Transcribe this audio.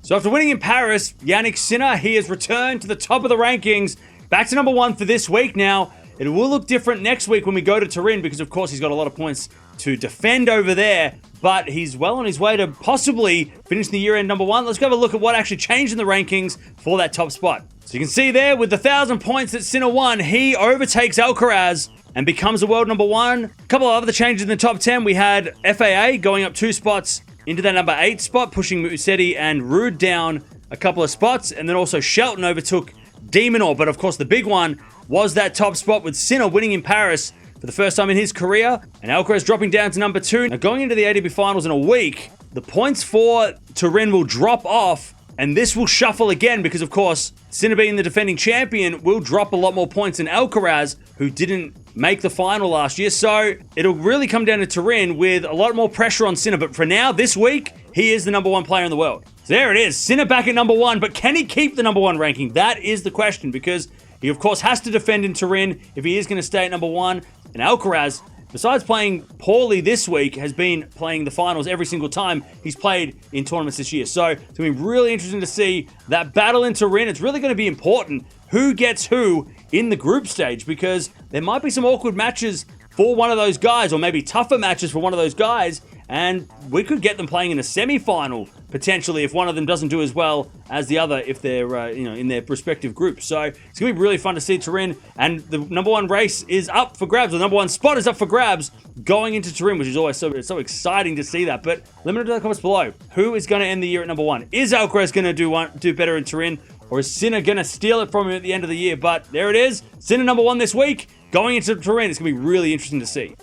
So after winning in Paris, Jannik Sinner, he has returned to the top of the rankings, back to number 1 for this week now. It will look different next week when we go to Turin because, of course, he's got a lot of points to defend over there, but he's well on his way to possibly finish the year-end number 1. Let's go have a look at what actually changed in the rankings for that top spot. So you can see there, with the 1,000 points that Sinner won, he overtakes Alcaraz and becomes the world number 1. A couple of other changes in the top 10. We had FAA going up 2 spots into that number 8 spot, pushing Musetti and Rude down a couple of spots, and then also Shelton overtook Demonor. But of course, the big one was that top spot with Sinner winning in Paris for the first time in his career, and Alcaraz dropping down to number 2. Now, going into the ATP Finals in a week, the points for Turin will drop off, and this will shuffle again because, of course, Sinner being the defending champion will drop a lot more points than Alcaraz, who didn't make the final last year. So it'll really come down to Turin with a lot more pressure on Sinner. But for now, this week, he is the number 1 player in the world. So there it is. Sinner back at number 1, but can he keep the number 1 ranking? That is the question, because he, of course, has to defend in Turin if he is going to stay at number 1. And Alcaraz, besides playing poorly this week, has been playing the finals every single time he's played in tournaments this year. So it's going to be really interesting to see that battle in Turin. It's really going to be important who gets who in the group stage, because there might be some awkward matches for one of those guys, or maybe tougher matches for one of those guys, and we could get them playing in a semi-final potentially if one of them doesn't do as well as the other if they're in their respective groups. So it's going to be really fun to see Turin, and the number 1 race is up for grabs. The number 1 spot is up for grabs going into Turin, which is always so exciting to see that. But let me know in the comments below, who is going to end the year at number 1? Is Alcaraz going to do better in Turin, or is Sinner going to steal it from him at the end of the year? But there it is, Sinner number 1 this week, going into Turin. It's going to be really interesting to see.